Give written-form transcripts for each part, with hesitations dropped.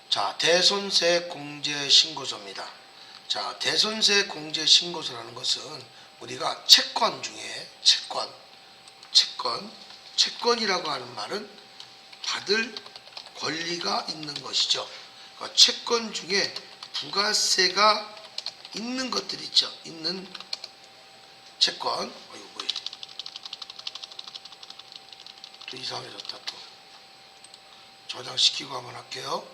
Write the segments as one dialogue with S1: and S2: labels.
S1: 자, 대손세 공제 신고서입니다. 자, 대손세 공제 신고서라는 것은 우리가 채권 중에 채권이라고 하는 말은 받을 권리가 있는 것이죠. 그러니까 채권 중에 부가세가 있는 것들 있죠. 있는 채권. 이거 뭐야? 또 이상해졌다. 또 저장시키고 한번 할게요.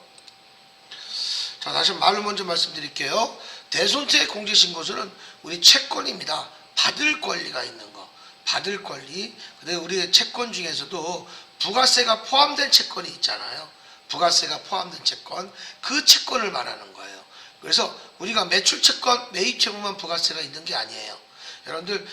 S1: 자, 다시 말로 먼저 말씀드릴게요. 대손세 공제신고서는 우리 채권입니다. 받을 권리가 있는 거. 받을 권리. 근데 우리의 채권 중에서도 부가세가 포함된 채권이 있잖아요. 부가세가 포함된 채권. 그 채권을 말하는 거예요. 그래서 우리가 매출채권, 매입채권만 부가세가 있는 게 아니에요. 여러분들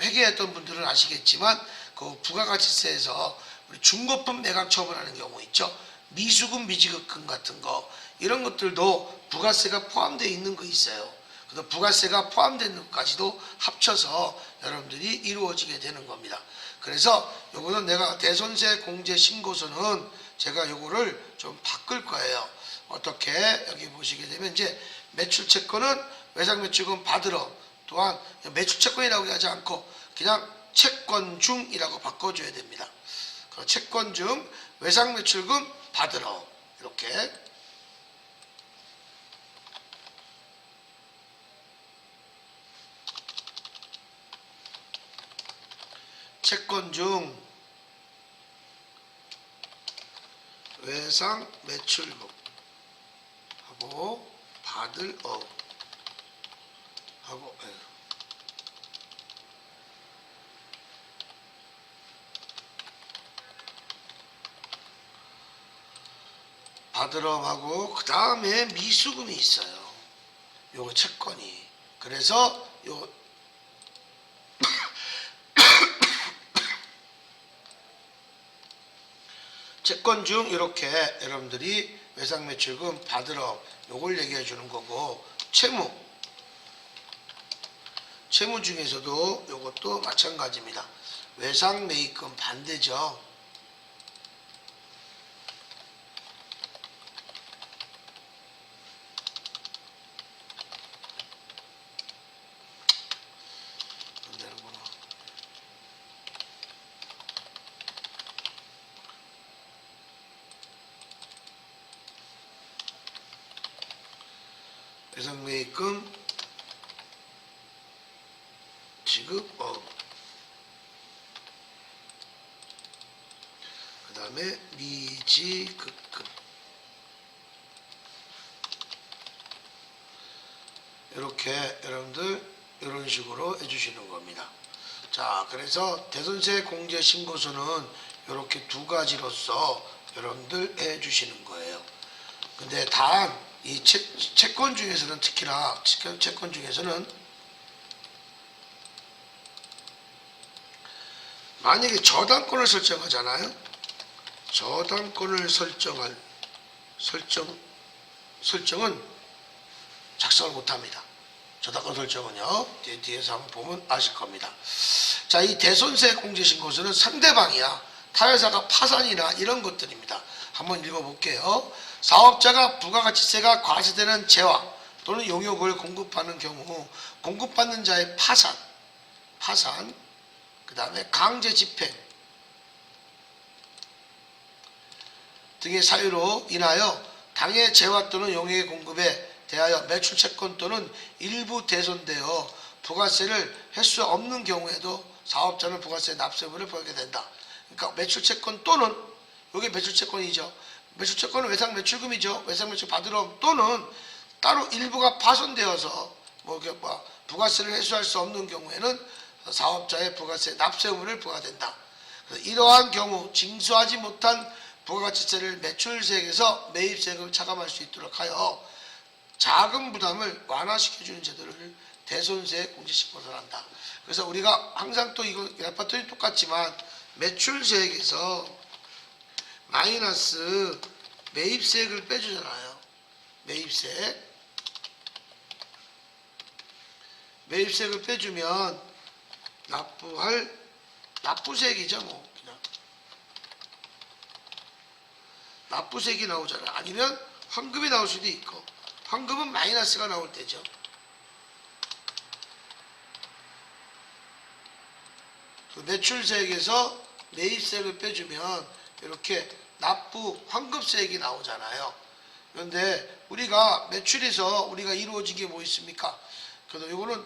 S1: 회계했던 분들은 아시겠지만 그 부가가치세에서 우리 중고품 매각 처분하는 경우 있죠. 미수금, 미지급금 같은 거 이런 것들도 부가세가 포함되어 있는 거 있어요. 그래서 부가세가 포함된 것까지도 합쳐서 여러분들이 이루어지게 되는 겁니다. 그래서 요거는 내가 대손세 공제 신고서는 제가 요거를 좀 바꿀 거예요. 어떻게 여기 보시게 되면 이제 매출채권은 외상매출금 받으러 또한 매출채권이라고 하지 않고 그냥 채권 중이라고 바꿔줘야 됩니다. 채권 중 외상매출금 받으러 이렇게 채권 중 외상매출금 하고 받을 하고 받으러 하고 그 다음에 미수금이 있어요. 요거 채권이. 그래서 요 채권 중 이렇게 여러분들이 외상매출금 받으러 요걸 얘기해 주는 거고, 채무 중에서도 요것도 마찬가지입니다. 외상매입금 반대죠. 외상매입금 지급 그 다음에 미지급금 이렇게 여러분들 이런 식으로 해주시는 겁니다. 자, 그래서 대손세 공제 신고서는 이렇게 두 가지로서 여러분들 해주시는 거예요. 근데 단 이 채권 중에서는 특히나 채권 중에서는 만약에 저당권을 설정하잖아요. 저당권을 설정은 작성을 못합니다. 저당권 설정은요. 뒤에서 한번 보면 아실 겁니다. 자, 이 대손세 공제신고서는 상대방이야. 타회사가 파산이나 이런 것들입니다. 한번 읽어볼게요. 사업자가 부가가치세가 과세되는 재화 또는 용역을 공급하는 경우 공급받는 자의 파산, 그 다음에 강제 집행 등의 사유로 인하여 당해 재화 또는 용역의 공급에 대하여 매출채권 또는 일부 대손되어 부가세를 할 수 없는 경우에도 사업자는 부가세 납세부를 벌게 된다. 그러니까 매출채권 또는 이게 매출채권이죠. 매출채권은 외상매출금이죠. 외상매출 받으러 또는 따로 일부가 파손되어서 부가세를 회수할 수 없는 경우에는 사업자의 부가세 납세의무를 부과된다. 이러한 경우 징수하지 못한 부가가치세를 매출세액에서 매입세액을 차감할 수 있도록 하여 자금 부담을 완화시켜주는 제도를 대손세 공제신고서를 한다. 그래서 우리가 항상 또 이거 레파토리 똑같지만 매출세액에서 마이너스 매입세액을 빼주잖아요. 매입세액을 빼주면 납부세액이죠. 뭐 그냥 납부세액이 나오잖아. 아니면 환급이 나올 수도 있고, 환급은 마이너스가 나올 때죠. 그 매출세액에서 매입세액을 빼주면 이렇게 납부 환급세액이 나오잖아요. 그런데 우리가 매출에서 우리가 이루어진 게 뭐 있습니까? 그래서 이거는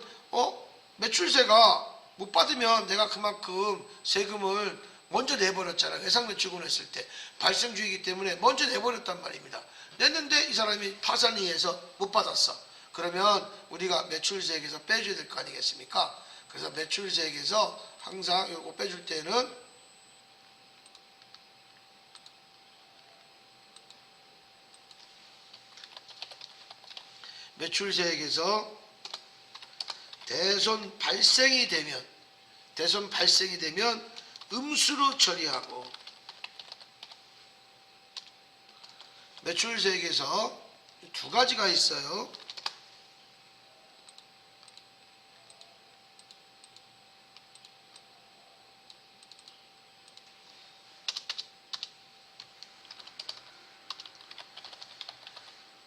S1: 매출세가 못 받으면 내가 그만큼 세금을 먼저 내버렸잖아. 외상매출금 했을 때 발생주의이기 때문에 먼저 내버렸단 말입니다. 냈는데 이 사람이 파산에 의해서 못 받았어. 그러면 우리가 매출세액에서 빼줘야 될 거 아니겠습니까? 그래서 매출세액에서 항상 이거 빼줄 때는 매출세액에서 대손 발생이 되면 음수로 처리하고, 매출세액에서 두 가지가 있어요.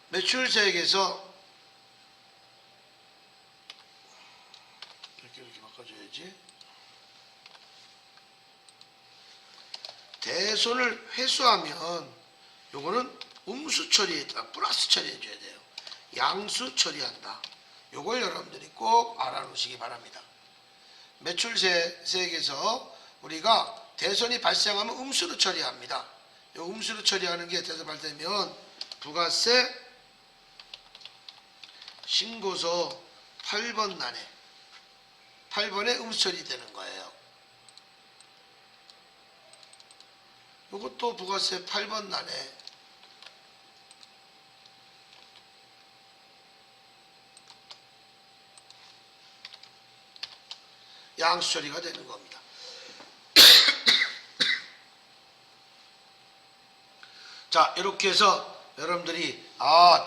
S1: 매출세액에서 이렇게 바꿔줘야지. 대손을 회수하면 요거는 음수 처리에다가 플러스 처리해줘야 돼요. 양수 처리한다. 요걸 여러분들이 꼭 알아놓으시기 바랍니다. 매출세액에서 우리가 대손이 발생하면 음수로 처리합니다. 요 음수로 처리하는 게 대손 발생되면 부가세 신고서 8번 난에 8번에 음수 처리되는 거예요. 이것도 부가세 8번 난에 양수 처리가 되는 겁니다. 자, 이렇게 해서 여러분들이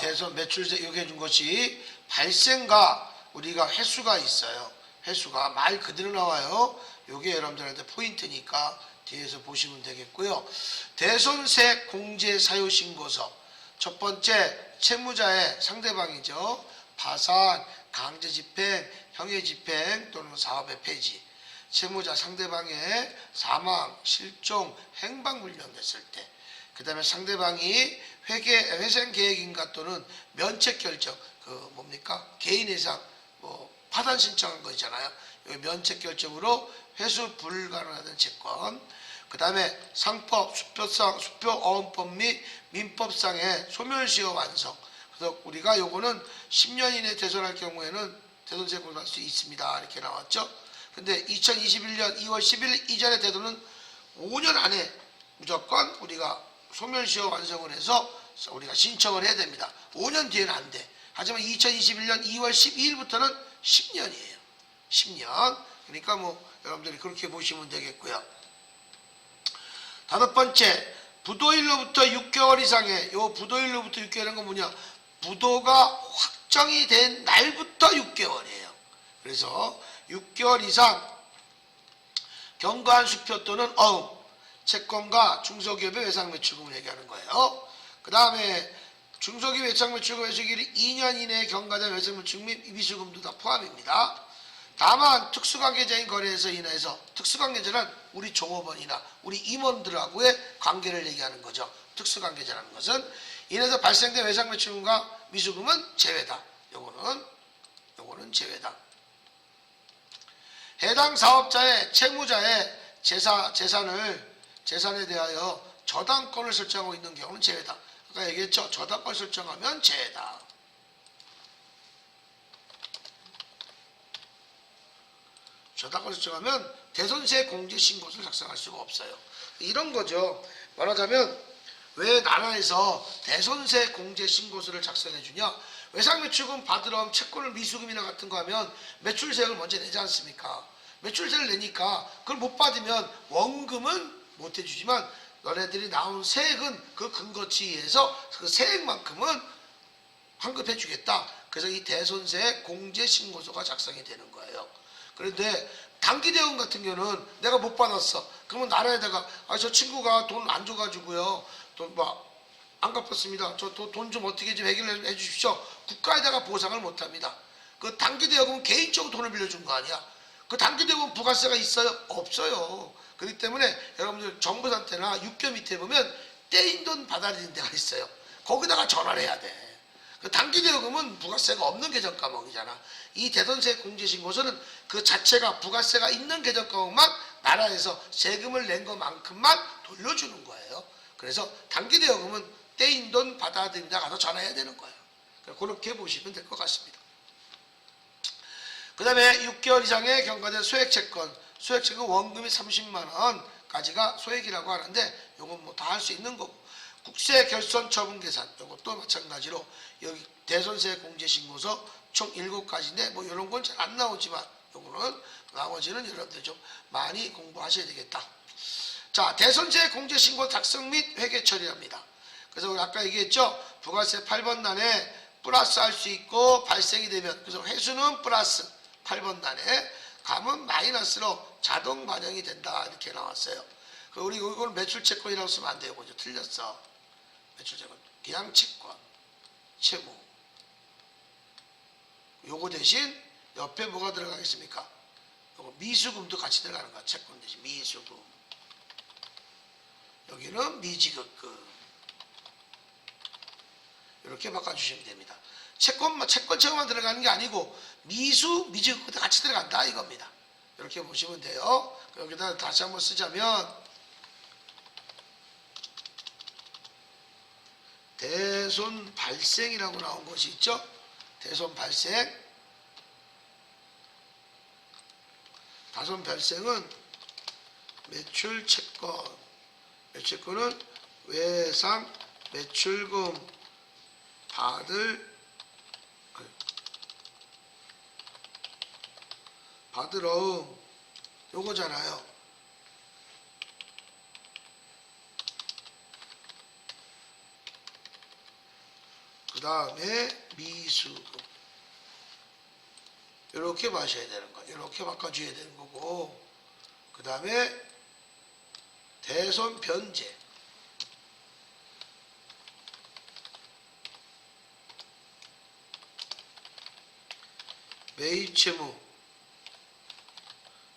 S1: 대손 매출세 요게 해준 것이 발생과 우리가 횟수가 있어요. 횟수가 말 그대로 나와요. 요게 여러분들한테 포인트니까 뒤에서 보시면 되겠고요. 대손세 공제 사유 신고서 첫 번째 채무자의 상대방이죠. 파산, 강제 집행, 형해 집행 또는 사업의 폐지. 채무자 상대방의 사망, 실종, 행방불명됐을 때. 그 다음에 상대방이 회생 계획인가 또는 면책 결정, 개인 해상, 파산 신청한 거 있잖아요. 면책 결정으로 회수 불가능하던 채권. 그 다음에 상법, 수표어원법 및 민법상의 소멸시효 완성. 그래서 우리가 요거는 10년 이내 대손할 경우에는 대손세 공제할 수 있습니다. 이렇게 나왔죠. 근데 2021년 2월 10일 이전의 대손은 5년 안에 무조건 우리가 소멸시효 완성을 해서 우리가 신청을 해야 됩니다. 5년 뒤에는 안 돼. 하지만 2021년 2월 12일부터는 10년이에요. 10년. 그러니까 여러분들이 그렇게 보시면 되겠고요. 다섯 번째, 부도일로부터 6개월 이상의, 요 부도일로부터 6개월은 건 뭐냐? 부도가 확정이 된 날부터 6개월이에요. 그래서 6개월 이상 경과한 수표 또는 어음, 채권과 중소기업의 외상매출금을 얘기하는 거예요. 그 다음에 중소기업 외상매출금 회수기일이 2년 이내에 경과된 외상매출금 및 미수금도 다 포함입니다. 다만 특수관계자인 거래에서 인해서, 특수관계자는 우리 종업원이나 우리 임원들하고의 관계를 얘기하는 거죠. 특수관계자라는 것은 인해서 발생된 외상매출금과 미수금은 제외다. 요거는 제외다. 해당 사업자의 채무자의 재산에 대하여 저당권을 설정하고 있는 경우는 제외다. 아까 얘기했죠. 저당권 설정하면 제외다. 저당권 설정하면 대손세 공제 신고서를 작성할 수가 없어요. 이런 거죠. 말하자면 왜 나라에서 대손세 공제 신고서를 작성해 주냐? 외상매출금 받으러 오면 채권을 미수금이나 같은 거 하면 매출세액을 먼저 내지 않습니까? 매출세를 내니까 그걸 못 받으면 원금은 못 해주지만 너네들이 나온 세액은 그 근거치에서 그 세액만큼은 환급해 주겠다. 그래서 이 대손세 공제 신고서가 작성이 되는 거예요. 그런데 단기대금 같은 경우는 내가 못 받았어. 그러면 나라에다가 저 친구가 돈 안 줘가지고요. 돈 안 갚았습니다. 저 돈 좀 어떻게 좀 해결해 주십시오. 국가에다가 보상을 못합니다. 그 단기대여금은 개인적으로 돈을 빌려준 거 아니야. 그 단기대여금 부가세가 있어요? 없어요. 그렇기 때문에 여러분들 정부한테나 6개 밑에 보면 떼인 돈 받아들이는 데가 있어요. 거기다가 전화를 해야 돼. 그 단기대여금은 부가세가 없는 계정 과목이잖아. 이 대선세 공제신고서는 그 자체가 부가세가 있는 계정 과목만 나라에서 세금을 낸 것만큼만 돌려주는 거예요. 그래서 단기대여금은 떼인 돈 받아들인다 가서 전화해야 되는 거예요. 그렇게 보시면 될 것 같습니다. 그 다음에 6개월 이상의 경과된 소액채권, 소액채권 원금이 30만 원까지가 소액이라고 하는데 이건 뭐 다 할 수 있는 거고, 국세 결손 처분 계산 이것도 마찬가지로 여기 대손세 공제신고서 총 7가지인데 뭐 이런 건 잘 안 나오지만 요거는 나머지는 여러분들 좀 많이 공부하셔야 되겠다. 자, 대손세 공제신고 작성 및 회계 처리합니다. 그래서 우리 아까 얘기했죠. 부가세 8번 단에 플러스 할 수 있고 발생이 되면, 그래서 회수는 플러스 8번 단에, 감은 마이너스로 자동 반영이 된다 이렇게 나왔어요. 우리 이거는 매출채권이라고 쓰면 안 돼요. 그죠? 틀렸어. 매출채권 그냥 채권, 채무. 요거 대신 옆에 뭐가 들어가겠습니까? 요거 미수금도 같이 들어가는 거야. 채권 대신 미수금. 여기는 미지급금. 이렇게 바꿔주시면 됩니다. 채권채무만 들어가는 게 아니고 미지급도 같이 들어간다 이겁니다. 이렇게 보시면 돼요. 여기다 다시 한번 쓰자면 대손 발생이라고 나온 것이 있죠. 대손 발생. 다손 발생은 매출채권. 매출채권은 외상 매출금 받으러움 요거잖아요. 그 다음에 미수금 이렇게 마셔야 되는 거예요. 이렇게 바꿔줘야 되는 거고, 그 다음에 대손 변제. 매입채무,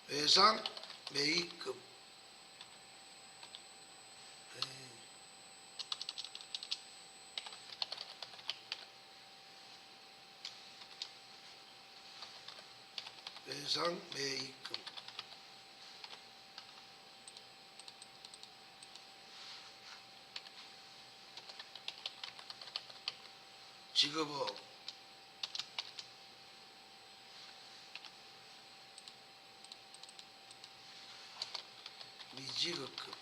S1: 외상 매입금. 외상 매입금. 지급업. 미지급금.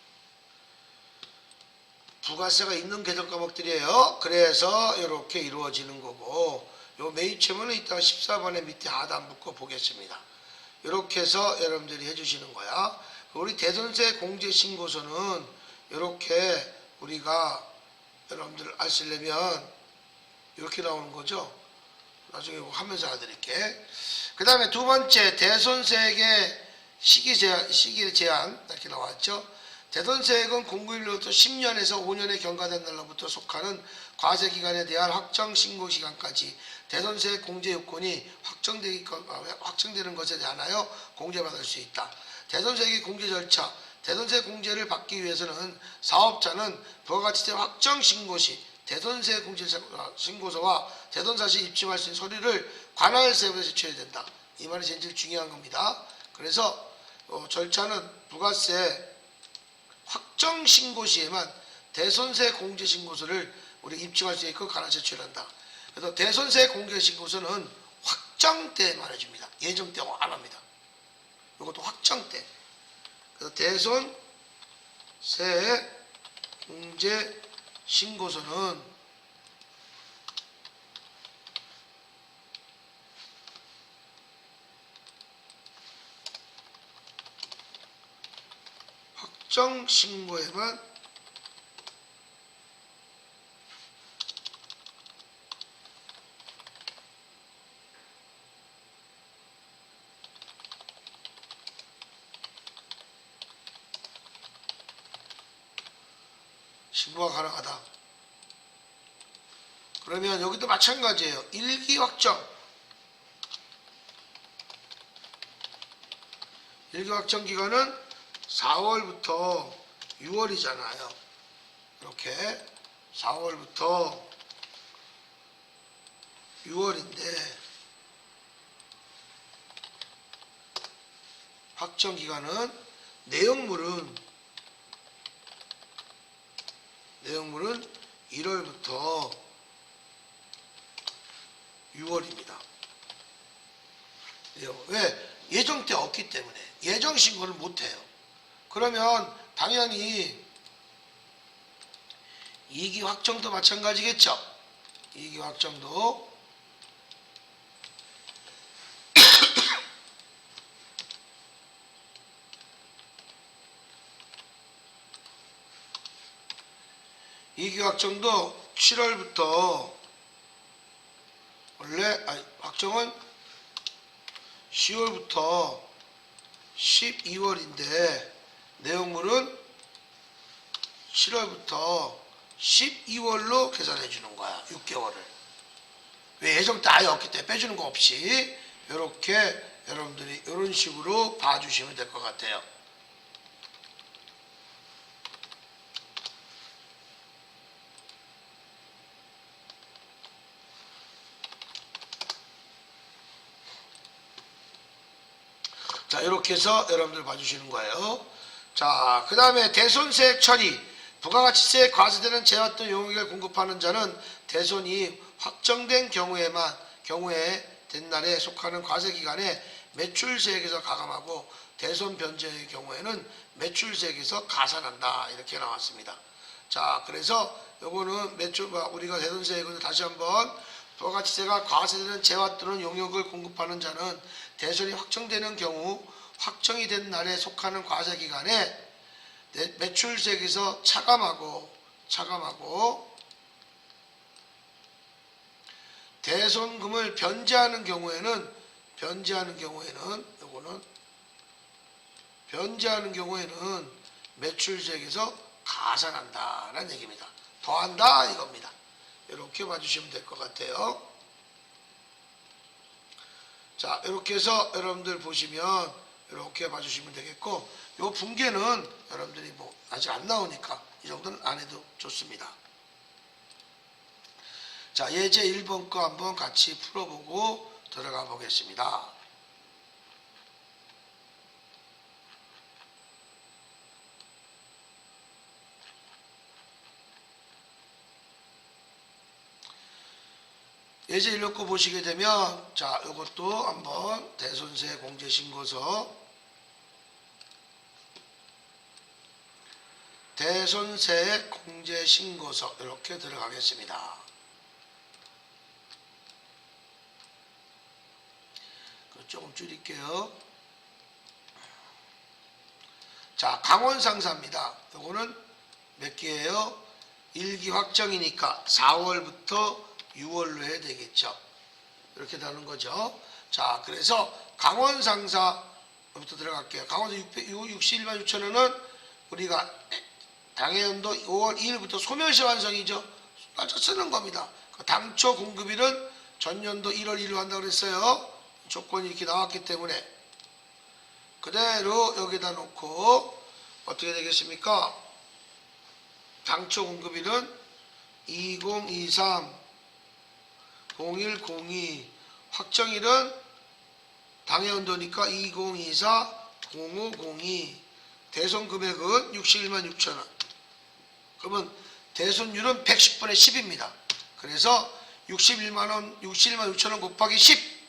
S1: 부가세가 있는 계정 과목들이에요. 그래서 이렇게 이루어지는 거고, 요 매입채무는 이따가 14번에 밑에 하단 묶어 보겠습니다. 이렇게 해서 여러분들이 해주시는 거야. 우리 대손세 공제신고서는 이렇게 우리가 여러분들 아시려면 이렇게 나오는 거죠. 나중에 하면서 알려드릴게. 그 다음에 두 번째, 대손세액의 시기 제한 이렇게 나왔죠. 대손세액은 공구일로부터 10년에서 5년에 경과된 날로부터 속하는 과세기간에 대한 확정신고시간까지 대손세액 공제 요건이 확정되는 것에 대하여 공제받을 수 있다. 대손세액의 공제 절차. 대손세 공제를 받기 위해서는 사업자는 부와 같이 된 확정신고시 대손세 공제신고서와 대손사실 입증할 수 있는 서류를 관할세부에 제출해야 된다. 이 말이 제일 중요한 겁니다. 그래서 절차는 부가세 확정신고시에만 대손세 공제신고서를 우리 입증할 수 있고 관할 제출한다. 그래서 대손세 공제신고서는 확정 때 말해줍니다. 예정 때 안 합니다. 이것도 확정 때. 그래서 대손세 공제신고서는 확정신고에만 신고가 가능하다. 그러면 여기도 마찬가지예요. 일기 확정. 일기 확정 기간은 4월부터 6월이잖아요. 이렇게 4월부터 6월인데 확정 기간은 내용물은 1월부터 6월입니다. 왜? 예정 때 없기 때문에 예정 신고를 못해요. 그러면 당연히 이기 확정도 마찬가지겠죠. 이기 확정도 이기 확정도 7월부터 확정은 10월부터 12월인데 내용물은 7월부터 12월로 계산해 주는 거야. 6개월을. 왜 예정 때 아예 없기 때문에 빼주는 거 없이 이렇게 여러분들이 이런 식으로 봐주시면 될 것 같아요. 자, 이렇게 해서 여러분들 봐주시는 거예요. 자, 그 다음에 대손세액 처리. 부가가치세에 과세되는 재화 또는 용익을 공급하는 자는 대손이 확정된 경우에 된 날에 속하는 과세기간에 매출세액에서 가감하고 대손 변제의 경우에는 매출세액에서 가산한다. 이렇게 나왔습니다. 자, 그래서 요거는 우리가 대손세액은 다시 한번 부가가치세가 과세되는 재화 또는 용역을 공급하는 자는 대손이 확정되는 경우 확정이 된 날에 속하는 과세기간에 매출세액에서 차감하고 대손금을 변제하는 경우에는 매출세액에서 가산한다라는 얘기입니다. 더한다 이겁니다. 이렇게 봐주시면 될 것 같아요. 자, 이렇게 해서 여러분들 보시면 이렇게 봐주시면 되겠고, 요 분계는 여러분들이 아직 안 나오니까 이 정도는 안 해도 좋습니다. 자, 예제 1번 거 한번 같이 풀어보고 들어가 보겠습니다. 예제 1번 거 보시게 되면, 자, 이것도 한번 대손세 공제신고서, 대손세 공제신고서 이렇게 들어가겠습니다. 조금 줄일게요. 자, 강원상사입니다. 이거는 몇 개예요? 일기 확정이니까 4월부터 6월로 해야 되겠죠. 이렇게 되는 거죠. 자, 그래서 강원상사부터 들어갈게요. 강원상 61만 6천 원은 우리가 당해연도 5월 2일부터 소멸시 완성이죠. 맞춰 쓰는 겁니다. 당초 공급일은 전년도 1월 1일로 한다고 그랬어요. 조건이 이렇게 나왔기 때문에 그대로 여기다 놓고 어떻게 되겠습니까? 당초 공급일은 2023 0102 확정일은 당해연도니까 2024 0502 대손 금액은 61만 6천 원. 그러면 대손율은 110분의 10입니다. 그래서 61만 6천 원 곱하기 10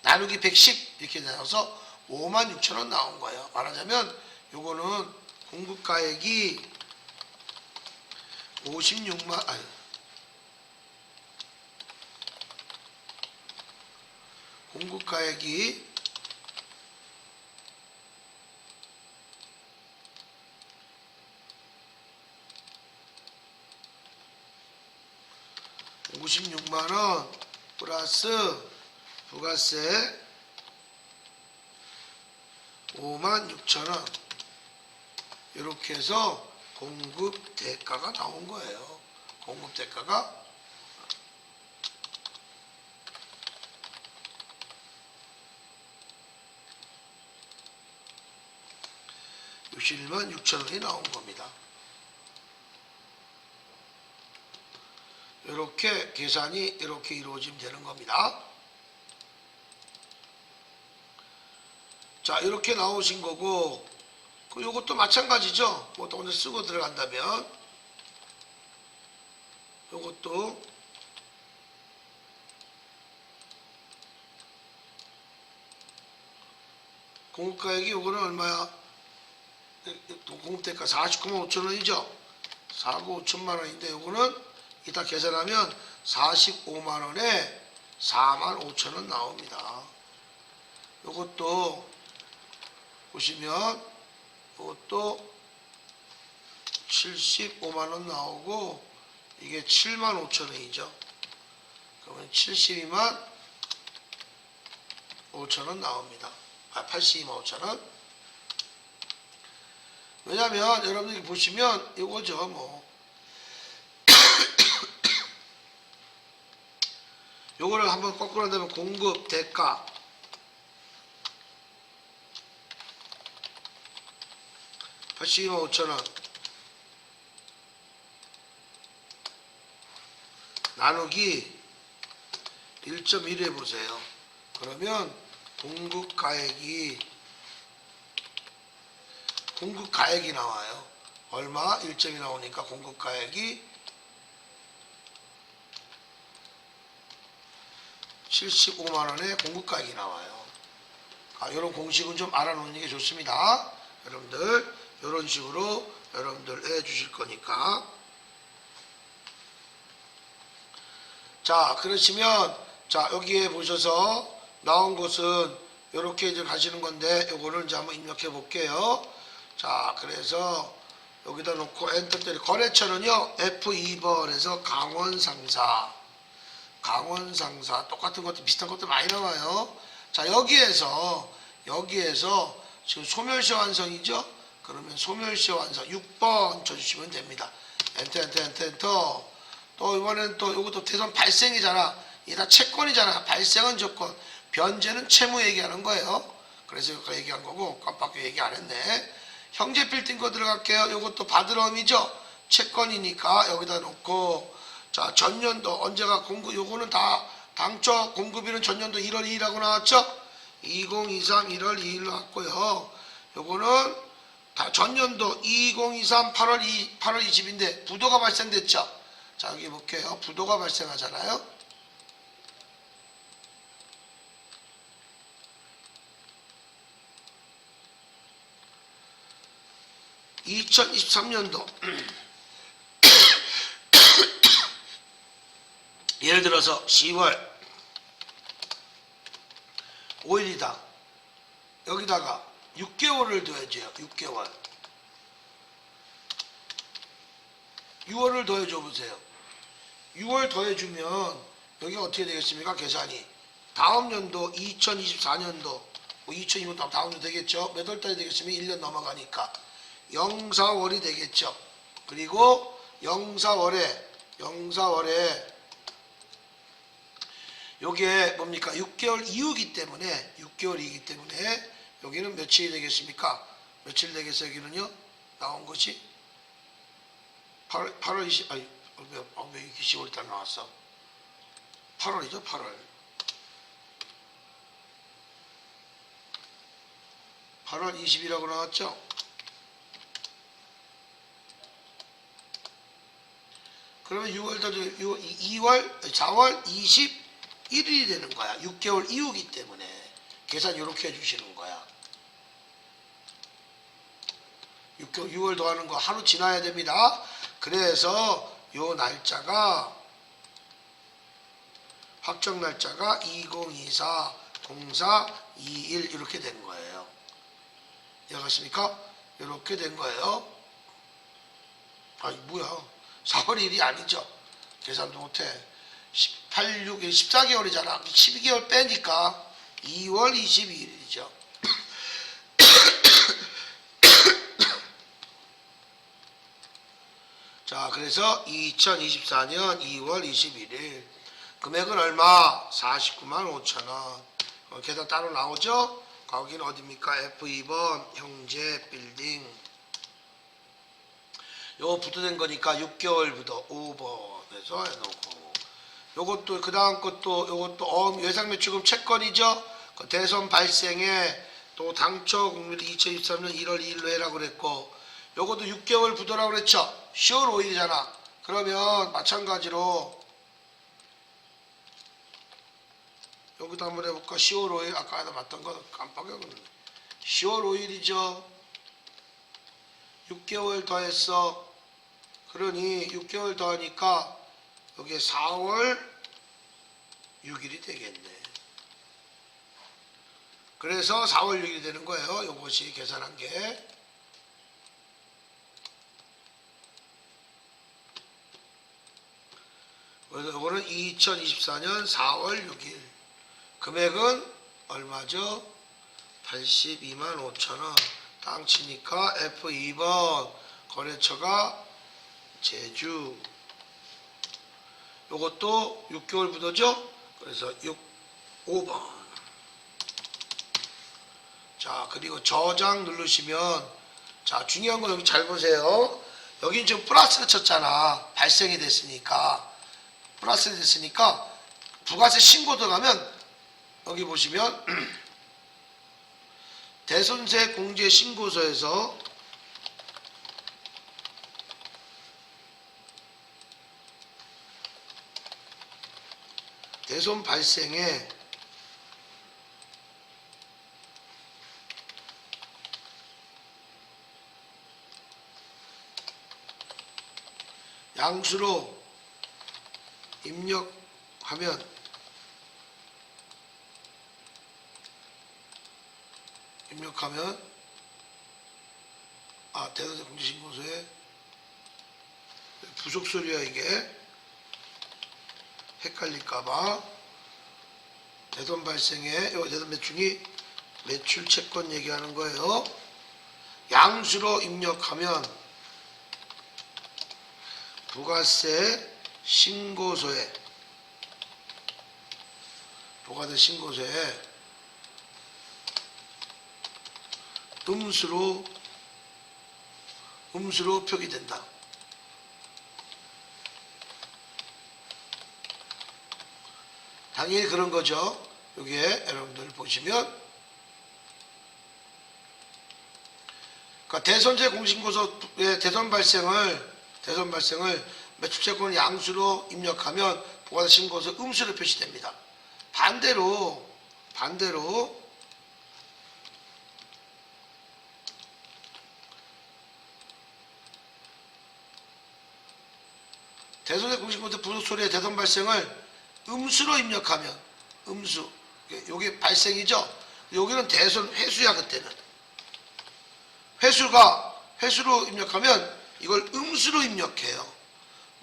S1: 나누기 110 이렇게 나와서 5만 6천 원 나온 거예요. 말하자면 요거는 공급가액이 56만 공급가액이 56만원 플러스 부가세 56,000원 이렇게 해서 공급 대가가 나온 거예요. 공급 대가가 61만 6천원이 나온 겁니다. 이렇게 계산이 이렇게 이루어지면 되는 겁니다. 자, 이렇게 나오신 거고, 이것도 마찬가지죠. 뭐 또 오늘 쓰고 들어간다면, 이것도 공급가액이 요거는 얼마야? 공급대가 49만 5천원이죠. 4억 5천만 원인데 요거는 이따 계산하면 45만 원에 4만 5천 원 나옵니다. 요것도 보시면 요것도 75만 원 나오고 이게 7만 5천 원이죠. 그러면 72만 5천 원 나옵니다. 82만 5천 원. 왜냐면 여러분들이 보시면 이거죠. 뭐 요거를 한번 거꾸로 한다면 공급 대가 (82만 5천 원) 나누기 1.1 해보세요. 그러면 공급가액이 나와요. 얼마? 1점이 나오니까 공급가액이 75만원의 공급가액이 나와요. 이런 공식은 좀 알아놓는 게 좋습니다. 여러분들 이런 식으로 여러분들 해주실 거니까. 자, 그러시면 자, 여기에 보셔서 나온 것은 이렇게 이제 가시는 건데 요거를 이제 한번 입력해 볼게요. 자, 그래서 여기다 놓고 엔터 때리. 거래처는요 F2번에서 강원상사 똑같은 것도 비슷한 것도 많이 나와요. 자, 여기에서 지금 소멸시 완성이죠. 그러면 소멸시 완성 6번 쳐주시면 됩니다. 엔터. 또 이번엔 또 이것도 대선 발생이잖아. 이게 다 채권이잖아. 발생은 조건, 변제는 채무 얘기하는 거예요. 그래서 이거 얘기한 거고 깜빡이 얘기 안 했네. 형제 빌딩 거 들어갈게요. 이것도 바드럼이죠. 채권이니까 여기다 놓고, 자, 전년도 언제가 공급, 요거는 다 당초 공급일은 전년도 1월 2일하고 나왔죠. 2023 1월 2일 나왔고요. 요거는 다 전년도 2023 8월 20인데 부도가 발생됐죠. 자, 여기 볼게요. 부도가 발생하잖아요. 2023년도 예를 들어서 10월 5일이다. 여기다가 6개월을 더해줘요. 6개월. 6월을 더해줘 보세요. 6월 더해주면 여기가 어떻게 되겠습니까? 계산이 다음 연도 2024년도 뭐 2025년 다음 연도 되겠죠. 몇 월 달이 되겠으면 1년 넘어가니까 04월이 되겠죠. 그리고 04월에 요게 뭡니까? 6개월 이후이기 때문에 6개월이기 때문에 여기는 며칠이 되겠습니까? 며칠 되겠어요? 여기는요 나온 것이 8월 20 아니 왜 이렇게 10월달 나왔어? 8월이죠. 8월 20일이라고 나왔죠. 그러면 6월달도 2월 4월 21일이 되는 거야. 6개월 이후이기 때문에 계산 이렇게 해주시는 거야. 6월 더하는 거 하루 지나야 됩니다. 그래서 요 날짜가 확정 날짜가 2024 04 21 이렇게 된 거예요. 이해가십니까? 이렇게 된 거예요. 아니 뭐야 4월 1일이 아니죠. 계산도 못해. 14개월이잖아. 12개월 빼니까 2월 22일이죠. 자, 그래서 2024년 2월 21일 금액은 얼마? 49만 5천원. 계산 따로 나오죠? 거기는 어디입니까? F2번 형제 빌딩 요거 부도된 거니까 6개월 부도 5번에서 해놓고, 요것도 그 다음 것도 요것도 예상 매출금 채권이죠. 그 대손 발생에 또 당초 공휴일이 2023년 1월 2일로 해라고 그랬고, 요것도 6개월 부도라고 그랬죠. 10월 5일이잖아. 그러면 마찬가지로 여기도 한번 해볼까? 10월 5일 아까 하다 봤던 거 깜빡했네. 10월 5일이죠. 6개월 더했어. 그러니 6개월 더하니까 여기에 4월 6일이 되겠네. 그래서 4월 6일이 되는 거예요. 요것이 계산한 게. 그래서 요거는 2024년 4월 6일. 금액은 얼마죠? 82만 5천원. 땅 치니까 F2번. 거래처가 제주. 요것도 6개월 부도죠? 그래서 5번. 자, 그리고 저장 누르시면, 자, 중요한 거 여기 잘 보세요. 여기 지금 플러스를 쳤잖아. 발생이 됐으니까. 플러스가 됐으니까 부가세 신고 들어가면 여기 보시면 대손세 공제 신고서에서 대손 발생에 양수로 입력하면 대손세 공제신고서에 부속 소리야 이게. 헷갈릴까봐. 대손 발생에 대손 매출이 매출 채권 얘기하는 거예요. 양수로 입력하면 부가세 신고서에 음수로 표기된다. 당연히 그런 거죠. 여기에 여러분들 보시면, 그러니까 대손세 공신고서의 대손 발생을 매출채권 양수로 입력하면 부가세 신고서 음수로 표시됩니다. 반대로 대손세 공신고서 부속소리의 대손 발생을 음수로 입력하면 음수, 요게 발생이죠. 여기는 대손 회수야. 그때는 회수로 입력하면 이걸 음수로 입력해요.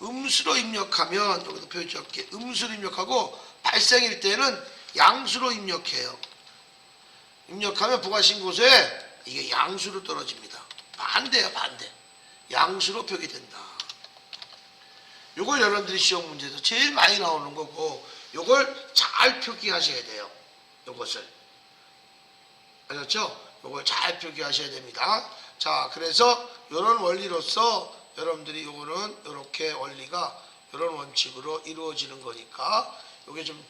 S1: 음수로 입력하면 여기도 표시할게. 음수로 입력하고 발생일 때는 양수로 입력해요. 입력하면 부가신고서에 이게 양수로 떨어집니다. 반대야, 반대. 양수로 표기된다. 요걸 여러분들이 시험 문제에서 제일 많이 나오는 거고, 요걸 잘 표기하셔야 돼요. 요것을. 아셨죠? 요걸 잘 표기하셔야 됩니다. 자, 그래서 요런 원리로서 여러분들이 요거는 요렇게 원리가 요런 원칙으로 이루어지는 거니까 요게 좀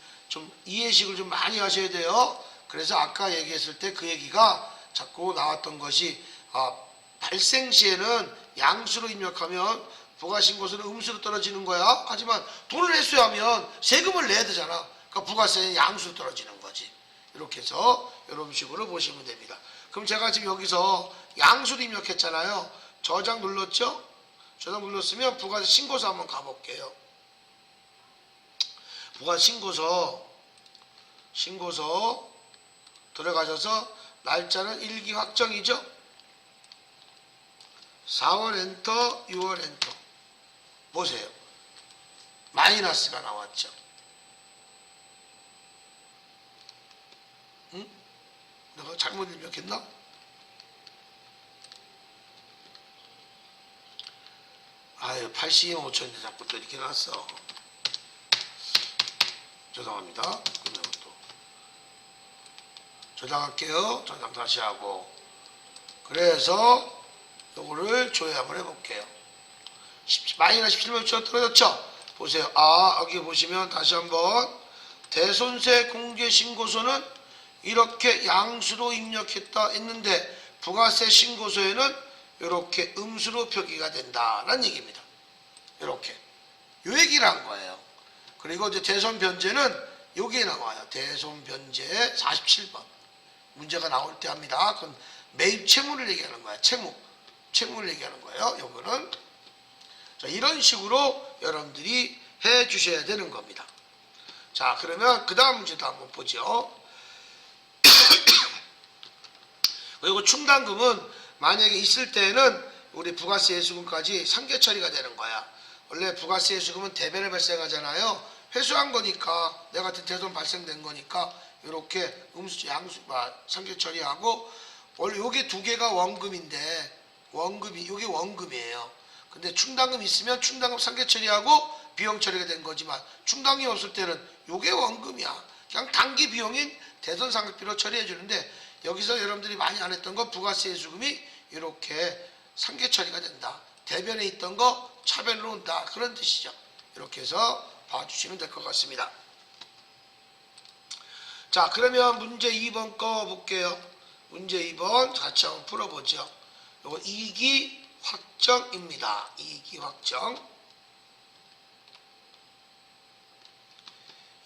S1: 이해식을 좀 많이 하셔야 돼요. 그래서 아까 얘기했을 때 그 얘기가 자꾸 나왔던 것이, 발생 시에는 양수로 입력하면 부가신고서는 음수로 떨어지는 거야. 하지만 돈을 회수하면 세금을 내야 되잖아. 그러니까 부가세는 양수로 떨어지는 거지. 이렇게 해서 이런 식으로 보시면 됩니다. 그럼 제가 지금 여기서 양수로 입력했잖아요. 저장 눌렀죠? 저장 눌렀으면 부가세 신고서 한번 가볼게요. 부가세 신고서 들어가셔서 날짜는 일기 확정이죠? 4월 엔터, 6월 엔터. 보세요. 마이너스가 나왔죠. 응? 내가 잘못 입력했나? 아유, 82만 5천인데 자꾸 또 이렇게 나왔어. 죄송합니다. 그러면 또 저장할게요. 저장 다시 하고. 그래서 요거를 조회합을 해볼게요. 마이너스 17만 떨어졌죠? 보세요. 아, 여기 보시면 다시 한번 대손세 공제신고서는 이렇게 양수로 입력했다 했는데 부가세 신고서에는 이렇게 음수로 표기가 된다라는 얘기입니다. 이렇게 요 얘기를 한 거예요. 그리고 이제 대손 변제는 여기에 나와요. 대손 변제 47번 문제가 나올 때 합니다. 그건 매입 채무를 얘기하는 거야. 채무를 얘기하는 거예요. 요거는 자, 이런 식으로 여러분들이 해 주셔야 되는 겁니다. 자, 그러면 그 다음 문제도 한번 보죠. 그리고 충당금은 만약에 있을 때는 우리 부가세 예수금까지 상계 처리가 되는 거야. 원래 부가세 예수금은 대변에 발생하잖아요. 회수한 거니까 내가 같은 대손 발생된 거니까 이렇게 양수 상계 처리하고 원래 요게 두 개가 원금인데 요게 원금이에요. 근데 충당금 있으면 충당금 상계 처리하고 비용 처리가 된 거지만 충당금이 없을 때는 요게 원금이야. 그냥 단기 비용인 대손 상각비로 처리해 주는데 여기서 여러분들이 많이 안 했던 거 부가세 예수금이 이렇게 상계 처리가 된다. 대변에 있던 거 차변으로 온다. 그런 뜻이죠. 이렇게 해서 봐주시면 될 것 같습니다. 자, 그러면 문제 2번 거 볼게요. 문제 2번 같이 한번 풀어보죠. 요거 이익이 확정입니다. 이익이 확정.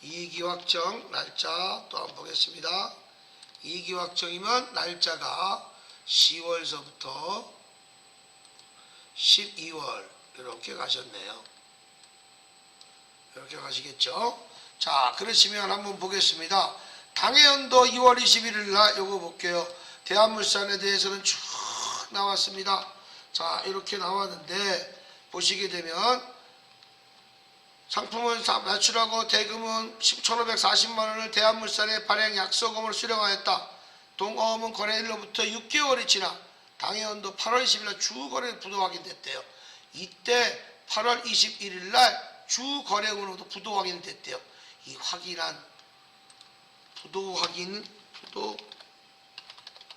S1: 이익이 확정 날짜 또 한번 보겠습니다. 이익이 확정이면 날짜가 10월서부터 12월 이렇게 가셨네요. 이렇게 가시겠죠. 자, 그러시면 한번 보겠습니다. 당해연도 2월 21일 날 요거 볼게요. 대한물산에 대해서는 쭉 나왔습니다. 자, 이렇게 나왔는데 보시게 되면 상품은 매출하고 대금은 1,540만원을 대한물산에 발행 약속금을 수령하였다. 동어음은 거래일로부터 6개월이 지나 당해연도 8월 20일 날 주거래 부도 확인됐대요. 이때 8월 21일 날 주거래금으로도 부도 확인됐대요. 이 확인한 부도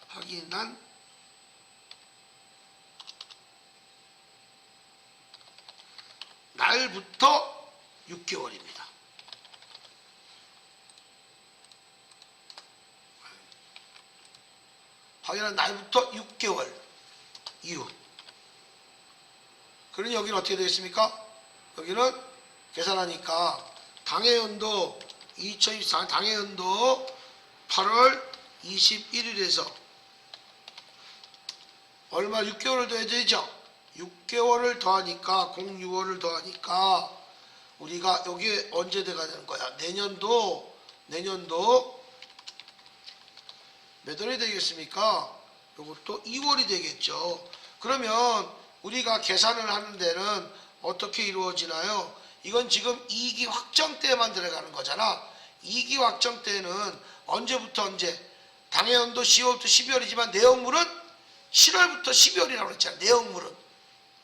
S1: 확인한 날부터 6개월입니다. 확인한 날부터 6개월 이후. 그러니 여기는 어떻게 되겠습니까? 여기는 계산하니까 당해연도 2024 당해연도 8월 21일에서 얼마 6개월을 더해야 되죠? 6개월을 더하니까 06월을 더하니까 우리가 여기에 언제 돼가 되는 거야? 내년도 몇 월이 되겠습니까? 이것도 2월이 되겠죠. 그러면 우리가 계산을 하는 데는 어떻게 이루어지나요? 이건 지금 이익이 확정 때만 들어가는 거잖아. 이익이 확정 때는 언제부터 언제? 당해연도 10월부터 12월이지만 내역물은 7월부터 12월이라고 그랬잖아. 내역물은.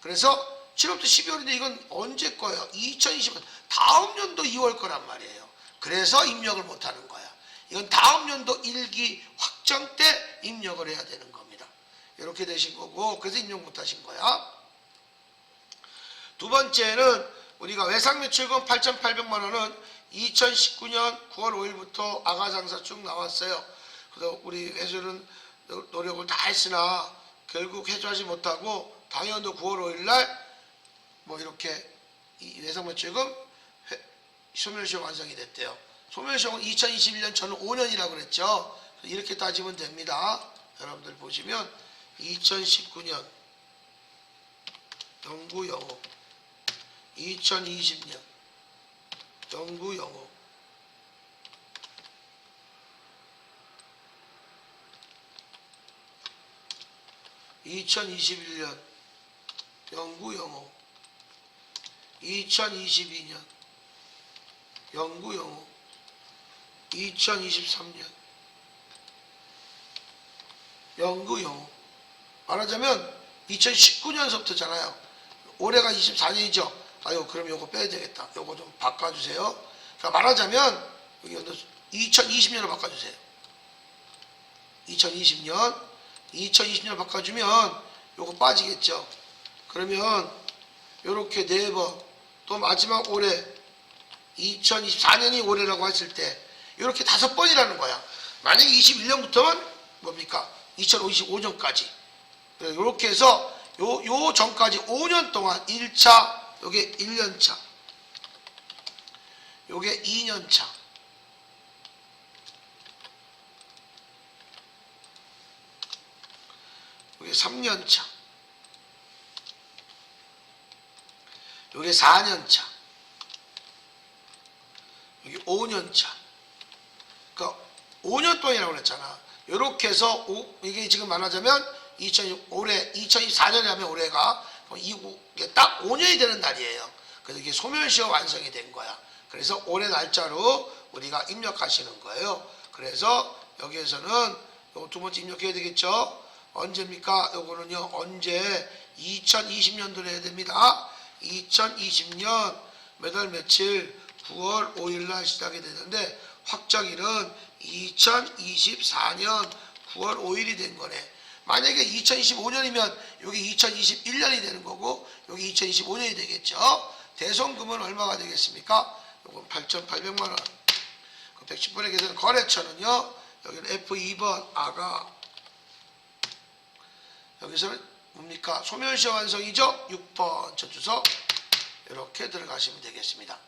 S1: 그래서 7월부터 12월인데 이건 언제 거예요? 2020년 다음 연도 2월 거란 말이에요. 그래서 입력을 못하는 거야. 이건 다음 연도 1기 확정 때 입력을 해야 되는 겁니다. 이렇게 되신 거고 그래서 입력 못하신 거야. 두 번째는 우리가 외상매출금 8,800만 원은 2019년 9월 5일부터 아가장사 쭉 나왔어요. 그래서 우리 회수는 노력을 다 했으나 결국 해소하지 못하고 당연도 9월 5일 날 뭐 이렇게 이 외상매출금 소멸시효 완성이 됐대요. 소멸시효는 2021년 저는 5년이라고 그랬죠. 이렇게 따지면 됩니다. 여러분들 보시면 2019년 영구영호 2020년 영구영호 2021년 영구영호 2022년 영구영호 2023년 영구영호 말하자면 2019년서부터잖아요. 올해가 24년이죠. 아유 그럼 요거 빼야 되겠다. 요거 좀 바꿔주세요. 자 말하자면 여기 2020년으로 바꿔주세요. 2020년 바꿔주면 요거 빠지겠죠. 그러면 요렇게 4번, 또 마지막 올해 2024년이 올해라고 했을 때 요렇게 5번이라는 거야. 만약에 21년부터는 뭡니까? 2055년까지. 요렇게 해서 요 전까지 5년 동안 1차, 요게 1년차, 요게 2년차, 요게 3년차, 요게 4년차, 여기 5년차. 그러니까 5년 동안이라고 그랬잖아. 이렇게 해서 이게 지금 말하자면 올해 2024년이라면 올해가 이게 딱 5년이 되는 날이에요. 그래서 이게 소멸시효 완성이 된 거야. 그래서 올해 날짜로 우리가 입력하시는 거예요. 그래서 여기에서는 요 두 번째 입력해야 되겠죠. 언제입니까? 요거는요 언제 2020년도로 해야 됩니다. 2020년 몇 월 며칠 9월 5일 날 시작이 되는데 확정일은 2024년 9월 5일이 된 거네. 만약에 2025년이면 여기 2021년이 되는 거고 여기 2025년이 되겠죠. 대손금은 얼마가 되겠습니까? 요건 8,800만 원. 110번에 계산 거래처는요. 여기는 F2번 아가. 여기서는 뭡니까? 소멸시효 완성이죠. 6번 저 주소 이렇게 들어가시면 되겠습니다.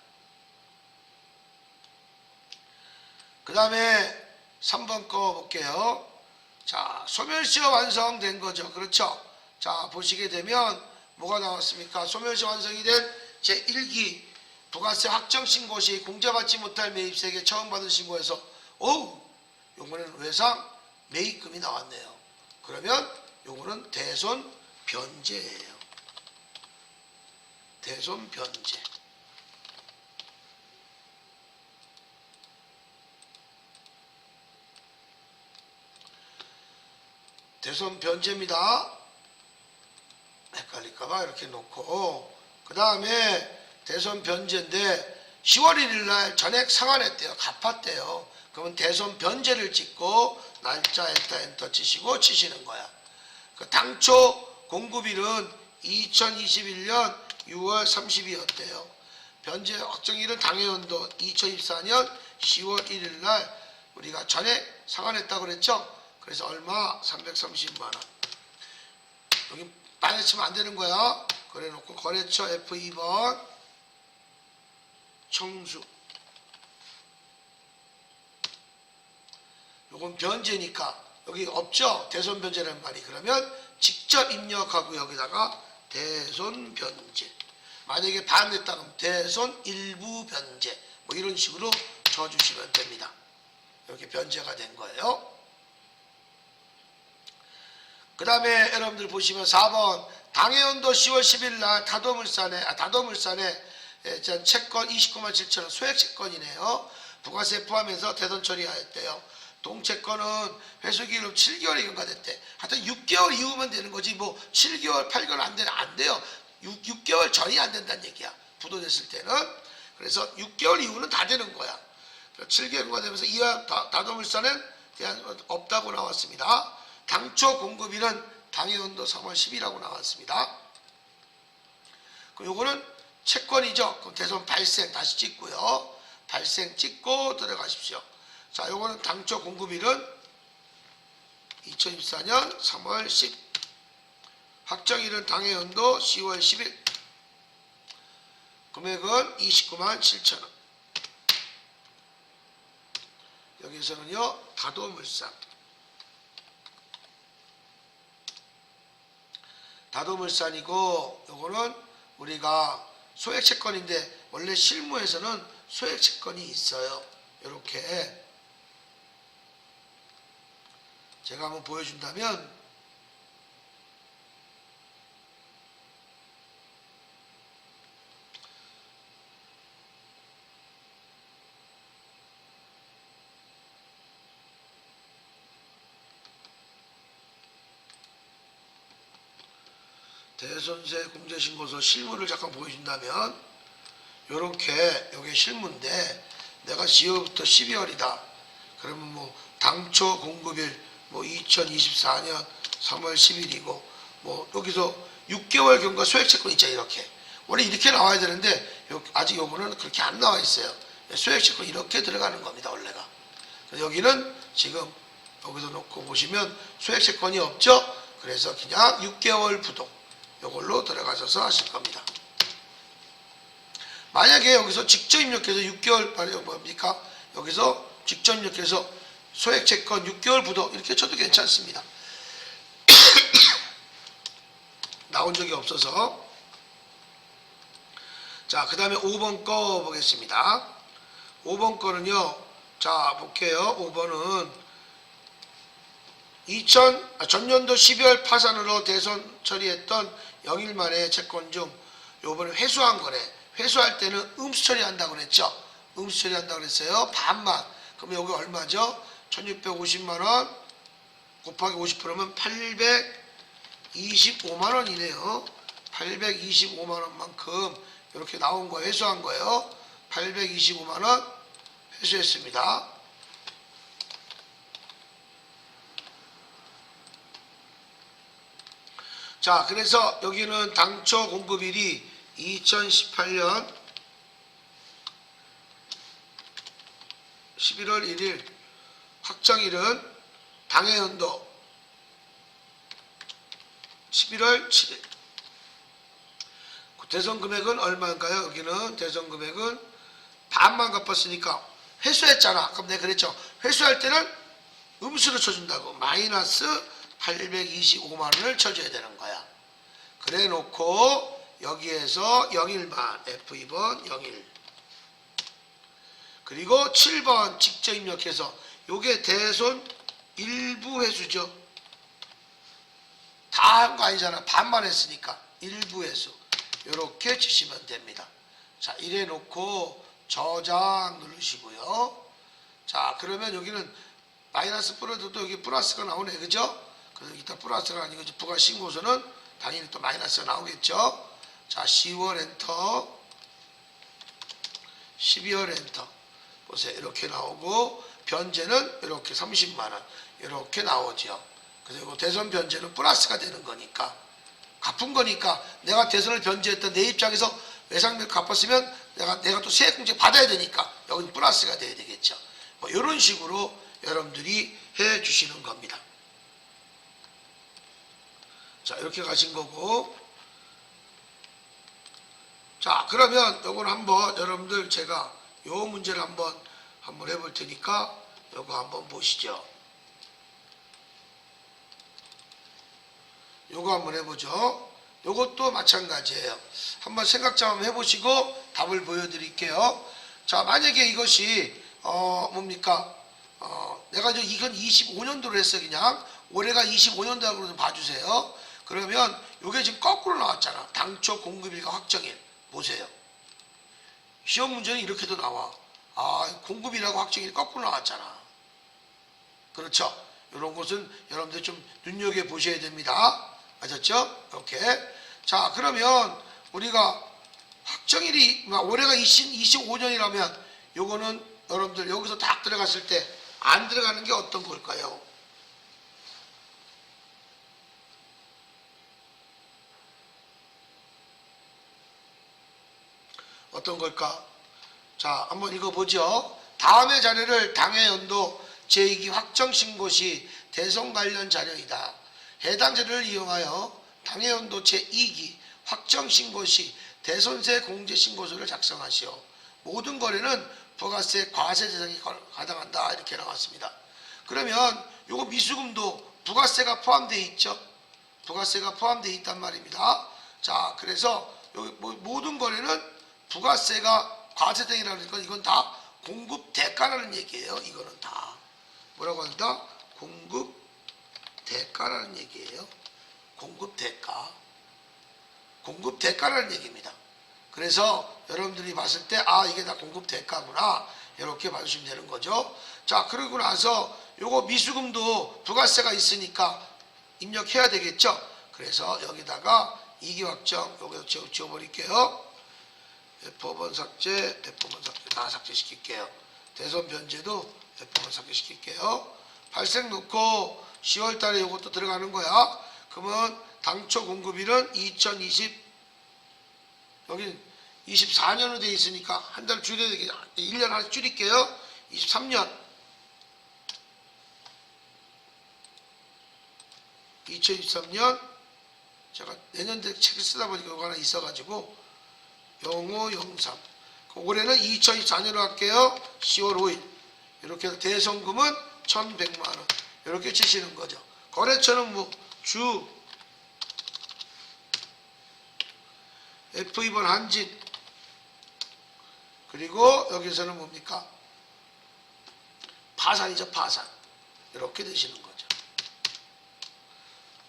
S1: 그 다음에 3번 거 볼게요. 자, 소멸시효 완성된 거죠. 그렇죠? 자, 보시게 되면 뭐가 나왔습니까? 소멸시효 완성이 된 제1기 부가세 확정 신고 시 공제받지 못할 매입세액에 처음 받은 신고에서 요거는 외상 매입금이 나왔네요. 그러면 요거는 대손 변제예요. 대손 변제. 대손 변제입니다. 헷갈릴까봐 이렇게 놓고 그 다음에 대손 변제인데 10월 1일 날 전액 상환했대요. 갚았대요. 그러면 대손 변제를 찍고 날짜 엔터 치시고 치시는 거야. 그 당초 공급일은 2021년 6월 30일이었대요. 변제 확정일은 당해연도 2024년 10월 1일 날 우리가 전액 상환했다고 그랬죠. 그래서 얼마? 330만 원. 여기 빨리 치면 안 되는 거야. 그래 놓고 거래처 F2번 청수. 요건 변제니까 여기 없죠? 대손 변제라는 말이. 그러면 직접 입력하고 여기다가 대손 변제. 만약에 반냈다 그러면 대손 일부 변제. 뭐 이런 식으로 줘주시면 됩니다. 이렇게 변제가 된 거예요. 그 다음에 여러분들 보시면 4번 당해연도 10월 10일 날 다도물산에 채권 29만 7천 원 소액 채권이네요. 부가세 포함해서 대손 처리하였대요. 동채권은 회수기일로 7개월이 경과됐대. 하여튼 6개월 이후면 되는 거지 뭐 7개월 8개월 안 돼요. 6개월 전이 안 된다는 얘기야. 부도됐을 때는. 그래서 6개월 이후는 다 되는 거야. 7개월 경과되면서 이와 다도물산은 대한 없다고 나왔습니다. 당초 공급일은 당해연도 3월 10일이라고 나왔습니다. 그럼 요거는 채권이죠. 그럼 대손 발생 다시 찍고요. 발생 찍고 들어가십시오. 자, 요거는 당초 공급일은 2024년 3월 10. 확정일은 당해연도 10월 10일. 금액은 29만 7천 원. 여기서는요, 다도물산. 다도물산이고 요거는 우리가 소액채권인데 원래 실무에서는 소액채권이 있어요. 이렇게 제가 한번 보여준다면 대손세 공제신고서 실무를 잠깐 보여준다면 요렇게 요게 실무인데 내가 10월부터 12월이다. 그러면 뭐 당초 공급일 뭐 2024년 3월 10일이고 뭐 여기서 6개월 경과 소액채권 있잖아. 이렇게 원래 이렇게 나와야 되는데 아직 요거는 그렇게 안 나와 있어요. 소액채권 이렇게 들어가는 겁니다. 원래가. 여기는 지금 여기서 놓고 보시면 소액채권이 없죠. 그래서 그냥 6개월 부도 요걸로 들어가셔서 하실 겁니다. 만약에 여기서 직접 입력해서 6개월 뭡니까? 여기서 직접 입력해서 소액채권 6개월 부도 이렇게 쳐도 괜찮습니다. 나온 적이 없어서. 자, 그 다음에 5번 거 보겠습니다. 5번 거는요, 자, 볼게요. 5번은 전년도 12월 파산으로 대손 처리했던 영일 만에 채권 중 요번에 회수한 거래. 회수할 때는 음수 처리한다고 그랬죠. 음수 처리한다고 그랬어요. 반만. 그럼 여기 얼마죠? 1650만원 곱하기 50%면 825만원이네요. 825만원만큼 이렇게 나온 거 회수한 거예요. 825만원 회수했습니다. 자, 그래서 여기는 당초 공급일이 2018년 11월 1일, 확정일은 당해연도 11월 7일. 대손 금액은 얼마인가요? 여기는 대손 금액은 반만 갚았으니까 회수했잖아. 그럼 내가 그랬죠. 회수할 때는 음수로 쳐준다고. 마이너스 825만원을 쳐줘야 되는 거야. 그래 놓고 여기에서 01만 F2번 01 그리고 7번 직접 입력해서 요게 대손 일부 회수죠. 다 한 거 아니잖아. 반만 했으니까 일부 회수 요렇게 치시면 됩니다. 자, 이래 놓고 저장 누르시고요. 자, 그러면 여기는 마이너스 플러스도 여기 플러스가 나오네. 그죠? 그래서 이따 플러스가 아니고 부가 신고서는 당연히 또 마이너스가 나오겠죠. 자, 10월 엔터, 12월 엔터. 보세요. 이렇게 나오고, 변제는 이렇게 30만원. 이렇게 나오죠. 그래서 이거 대손 변제는 플러스가 되는 거니까, 갚은 거니까, 내가 대손을 변제했던 내 입장에서 외상비를 갚았으면 내가 또 세액공제 받아야 되니까, 여기는 플러스가 돼야 되겠죠. 뭐, 이런 식으로 여러분들이 해 주시는 겁니다. 자, 이렇게 가신 거고. 자, 그러면 요건 한번 여러분들 제가 요 문제를 한번 해볼 테니까 요거 한번 보시죠. 요거 한번 해보죠. 요것도 마찬가지예요. 한번 생각 좀 한번 해보시고 답을 보여드릴게요. 자, 만약에 이것이 뭡니까? 내가 이건 25년도로 했어. 그냥 올해가 25년도라고 봐주세요. 그러면 요게 지금 거꾸로 나왔잖아. 당초 공급일과 확정일. 보세요. 시험 문제는 이렇게도 나와. 공급일하고 확정일이 거꾸로 나왔잖아. 그렇죠? 이런 것은 여러분들 좀 눈여겨보셔야 됩니다. 맞았죠? 이렇게. 자, 그러면 우리가 확정일이 올해가 25년이라면 요거는 여러분들 여기서 딱 들어갔을 때 안 들어가는 게 어떤 걸까요? 어떤 걸까? 자, 한번 읽어보죠. 다음의 자료를 당해연도 제2기 확정신고 시 대손 관련 자료이다. 해당 자료를 이용하여 당해연도 제2기 확정신고 시 대손세 공제신고서를 작성하시오. 모든 거래는 부가세 과세 대상이 가당한다. 이렇게 나왔습니다. 그러면 요거 미수금도 부가세가 포함되어 있죠. 부가세가 포함되어 있단 말입니다. 자, 그래서 여기 모든 거래는 부가세가 과세 대상이라는 건 이건 다 공급 대가라는 얘기예요. 이거는 다 뭐라고 한다? 공급 대가라는 얘기예요. 공급 대가. 공급 대가라는 얘기입니다. 그래서 여러분들이 봤을 때 이게 다 공급 대가구나 이렇게 봐주시면 되는 거죠. 자, 그러고 나서 요거 미수금도 부가세가 있으니까 입력해야 되겠죠. 그래서 여기다가 이기 확정 여기서 지워버릴게요. F5번 삭제, F5번 삭제 다 삭제시킬게요. 대손 변제도 F5번 삭제시킬게요. 발생 놓고 10월 달에 이것도 들어가는 거야. 그러면 당초 공급일은 2020 여기 24년으로 되어 있으니까 한 달 줄여야 되겠죠. 1년 하나 줄일게요. 23년. 2023년. 제가 내년도에 책을 쓰다 보니까 이거 하나 있어가지고 영어 03. 올해는 2024년으로 할게요. 10월 5일. 이렇게 해서 대성금은 1100만원. 이렇게 치시는 거죠. 거래처는 뭐 주 F2번 한진. 그리고 여기서는 뭡니까? 파산이죠. 파산. 이렇게 되시는 거죠.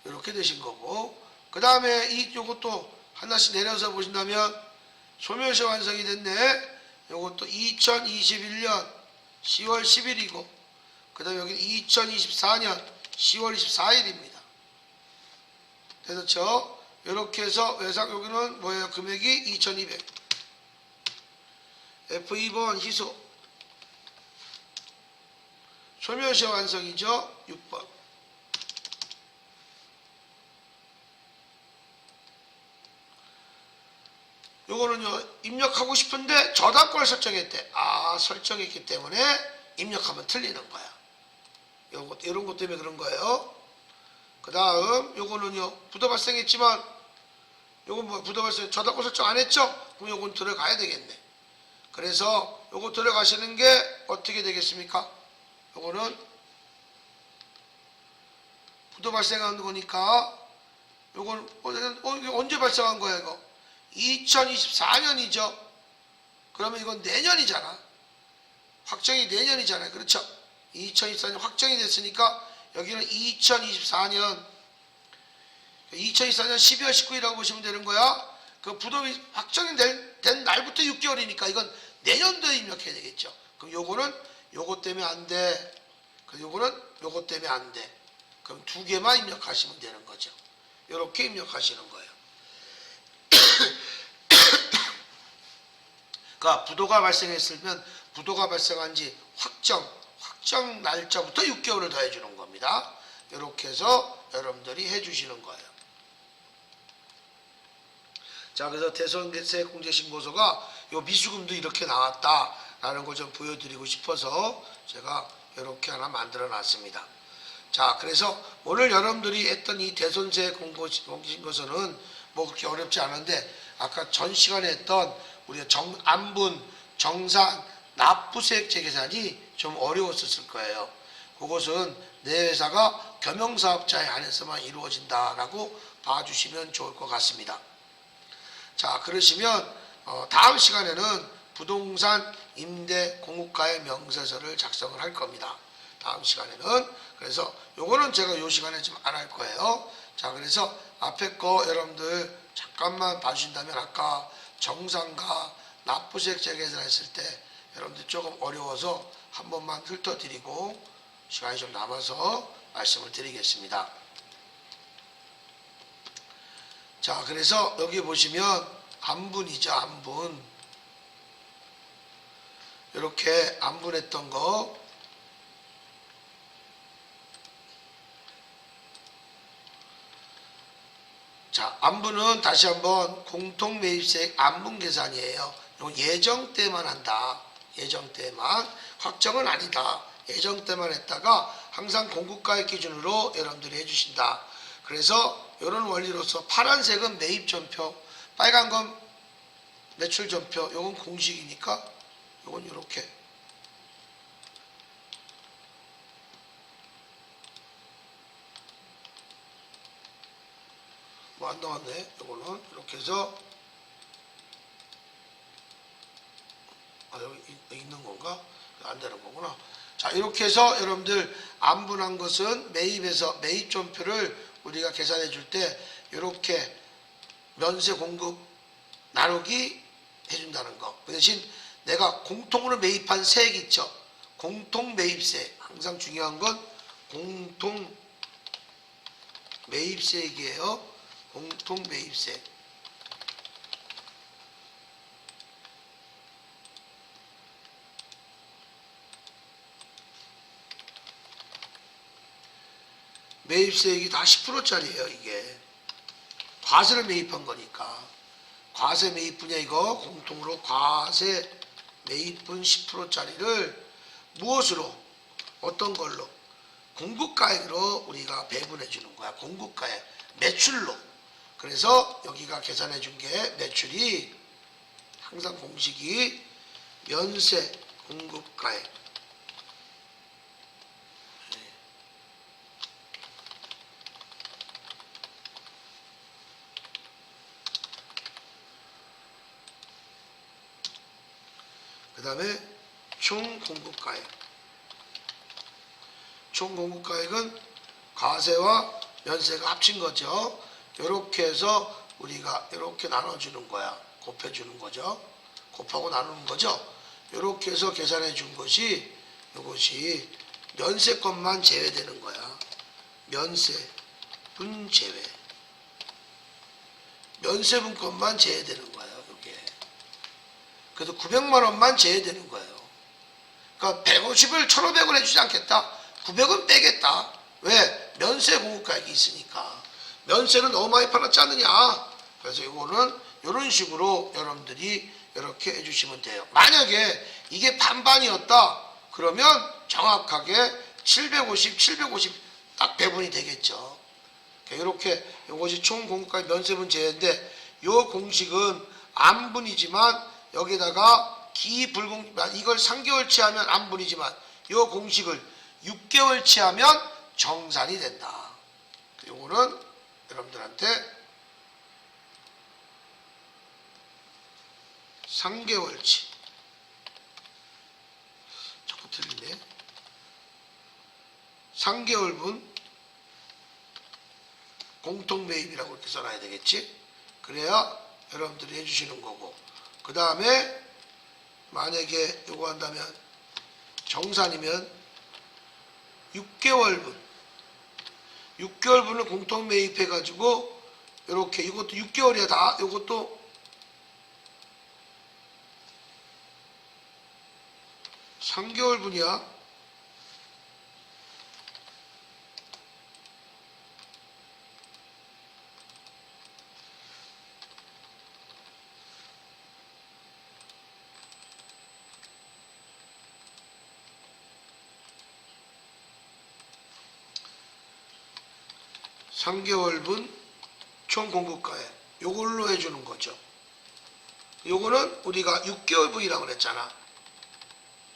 S1: 이렇게 되신 거고, 그 다음에 요것도 하나씩 내려서 보신다면 소멸시 완성이 됐네. 요것도 2021년 10월 10일이고, 그 다음에 여기 2024년 10월 24일입니다. 됐죠? 이렇게 해서 외상 여기는 뭐예요? 금액이 2200. F2번 희소. 소멸시 완성이죠? 6번. 요거는요, 입력하고 싶은데 저당권을 설정했대. 설정했기 때문에 입력하면 틀리는 거야. 요거, 이런 것 때문에 그런 거예요. 그 다음, 요거는요, 부도 발생했지만, 요건 뭐, 부도 발생, 저당권 설정 안 했죠? 그럼 요건 들어가야 되겠네. 그래서 요거 들어가시는 게 어떻게 되겠습니까? 요거는 부도 발생한 거니까, 요건, 이게 언제 발생한 거야, 이거? 2024년이죠. 그러면 이건 내년이잖아. 확정이 내년이잖아요. 그렇죠? 2024년 확정이 됐으니까 여기는 2024년 12월 19일이라고 보시면 되는 거야. 그 부도이 확정이 된 날부터 6개월이니까 이건 내년도에 입력해야 되겠죠. 그럼 요거는 요거 때문에 안 돼. 그럼 요거는 요거 때문에 안 돼. 그럼 두 개만 입력하시면 되는 거죠. 요렇게 입력하시는 거예요. 그러니까 부도가 발생했으면 부도가 발생한 지 확정 날짜부터 6개월을 더해 주는 겁니다. 이렇게 해서 여러분들이 해 주시는 거예요. 자, 그래서 대손세 공제신고서가 요 미수금도 이렇게 나왔다라는 걸 좀 보여드리고 싶어서 제가 이렇게 하나 만들어 놨습니다. 자, 그래서 오늘 여러분들이 했던 이 대손세 공제신고서는 뭐 그렇게 어렵지 않은데, 아까 전 시간에 했던 우리가 안분, 정산, 납부세액 재계산이 좀 어려웠었을 거예요. 그것은 내 회사가 겸용사업자에 한해서만 이루어진다라고 봐주시면 좋을 것 같습니다. 자, 그러시면 다음 시간에는 부동산 임대 공급가의 명세서를 작성을 할 겁니다. 다음 시간에는. 그래서 요거는 제가 요 시간에 좀 안 할 거예요. 자, 그래서 앞에 거 여러분들 잠깐만 봐주신다면, 아까 정산과 납부세액 재계산 했을 때 여러분들 조금 어려워서 한 번만 훑어드리고 시간이 좀 남아서 말씀을 드리겠습니다. 자, 그래서 여기 보시면 안분이죠. 안분. 이렇게 안분했던 거, 자, 안분은 다시 한번 공통매입세액 안분 계산이에요. 이건 예정 때만 한다. 예정 때만. 확정은 아니다. 예정 때만 했다가 항상 공급가액 기준으로 여러분들이 해주신다. 그래서 이런 원리로서 파란색은 매입전표, 빨간 건 매출전표, 이건 공식이니까 이건 이렇게. 뭐 안 나왔네. 이거는 이렇게 해서 여기 있는 건가? 안 되는 거구나. 자, 이렇게 해서 여러분들 안분한 것은 매입에서 매입전표를 우리가 계산해 줄 때 이렇게 면세 공급 나누기 해준다는 거. 그 대신 내가 공통으로 매입한 세액 있죠. 공통 매입세. 항상 중요한 건 공통 매입세액이에요. 공통 매입세. 매입세액이 다 10%짜리예요. 이게 과세를 매입한 거니까. 과세 매입분이야 이거. 공통으로 과세 매입분 10%짜리를 무엇으로? 어떤 걸로? 공급가액으로 우리가 배분해 주는 거야. 공급가액 매출로. 그래서 여기가 계산해 준 게 매출이 항상 공식이 면세 공급가액. 그 다음에 총공급가액. 총공급가액은 과세와 면세가 합친 거죠. 이렇게 해서 우리가 이렇게 나눠주는 거야. 곱해주는 거죠. 곱하고 나누는 거죠. 이렇게 해서 계산해 준 것이 이것이 면세권만 제외되는 거야. 면세분 제외. 면세분권만 제외되는 거예요. 이게. 그래서 900만 원만 제외되는 거예요. 그러니까 150을 1,500원 해주지 않겠다. 900은 빼겠다. 왜? 면세 공급가액이 있으니까. 면세는 너무 많이 팔았지 않느냐. 그래서 이거는 이런 식으로 여러분들이 이렇게 해주시면 돼요. 만약에 이게 반반이었다. 그러면 정확하게 750, 750 딱 배분이 되겠죠. 이렇게 이것이 총 공급가액 면세분 제외인데 이 공식은 안분이지만 여기다가 기불공 이걸 3개월치 하면 안분이지만 이 공식을 6개월치 하면 정산이 된다. 요거는 여러분들한테 3개월치 자꾸 틀리네. 3개월분 공통매입이라고 이렇게 써놔야 되겠지. 그래야 여러분들이 해주시는 거고, 그 다음에 만약에 요거 한다면 정산이면 6개월분을 공통 매입해 가지고 이렇게 이것도 6개월이야 다. 이것도 3개월분이야. (3개월분) 총공급가액 요걸로 해주는 거죠. 요거는 우리가 6개월분이라고 그랬잖아.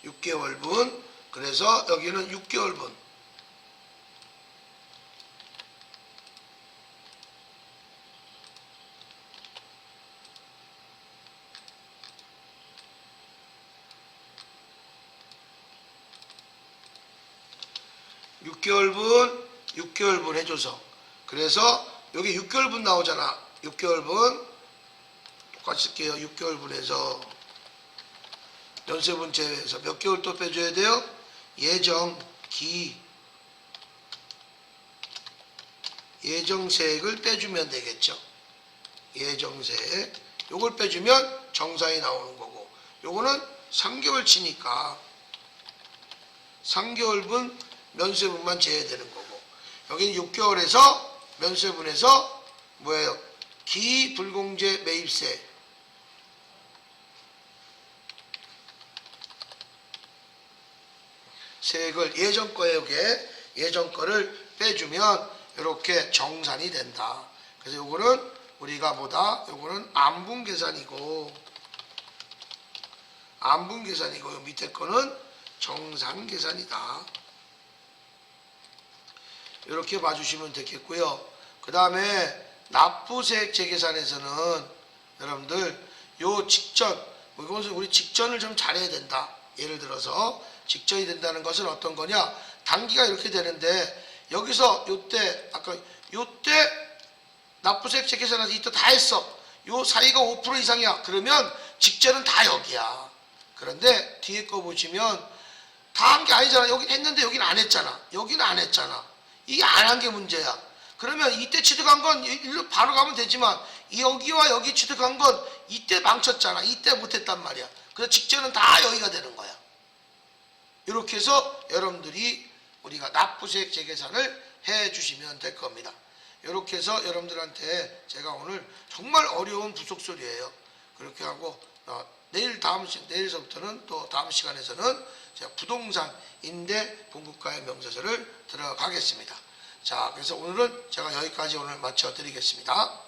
S1: 6개월분. 그래서 여기는 6개월분. (6개월분) 해줘서, 그래서 여기 6개월분 나오잖아. 6개월분 똑같이 쓸게요. 6개월분에서 연세분 제외해서 몇 개월 또 빼줘야 돼요? 예정세액을 빼주면 되겠죠. 예정세액 요걸 빼주면 정산이 나오는 거고, 요거는 3개월치니까 3개월분 면세분만 제외되는 거고, 여기는 6개월에서 면세분에서 뭐예요? 기불공제 매입세 세액을 예전 거를 빼주면 이렇게 정산이 된다. 그래서 요거는 우리가 뭐다? 요거는 안분 계산이고 요 밑에 거는 정산 계산이다. 이렇게 봐주시면 되겠고요. 그 다음에 납부세액 재계산에서는 여러분들 요 직전, 이것은 우리 직전을 좀 잘해야 된다. 예를 들어서 직전이 된다는 것은 어떤 거냐? 단기가 이렇게 되는데 여기서 요때 아까 요때 납부세액 재계산해서 이때 다 했어. 요 사이가 5% 이상이야. 그러면 직전은 다 여기야. 그런데 뒤에 거 보시면 다 한 게 아니잖아. 여긴 했는데 여기는 안 했잖아. 여기는 안 했잖아. 이게 안 한 게 문제야. 그러면 이때 취득한 건 일로 바로 가면 되지만 여기와 여기 취득한 건 이때 망쳤잖아. 이때 못했단 말이야. 그래서 직전은 다 여기가 되는 거야. 이렇게 해서 여러분들이 우리가 납부세액 재계산을 해 주시면 될 겁니다. 이렇게 해서 여러분들한테 제가 오늘 정말 어려운 부속설이에요. 그렇게 하고 내일서부터는 또 다음 시간에서는 제가 부동산 임대 공급가의 명세서를 들어가겠습니다. 자, 그래서 오늘은 제가 여기까지 오늘 마쳐 드리겠습니다.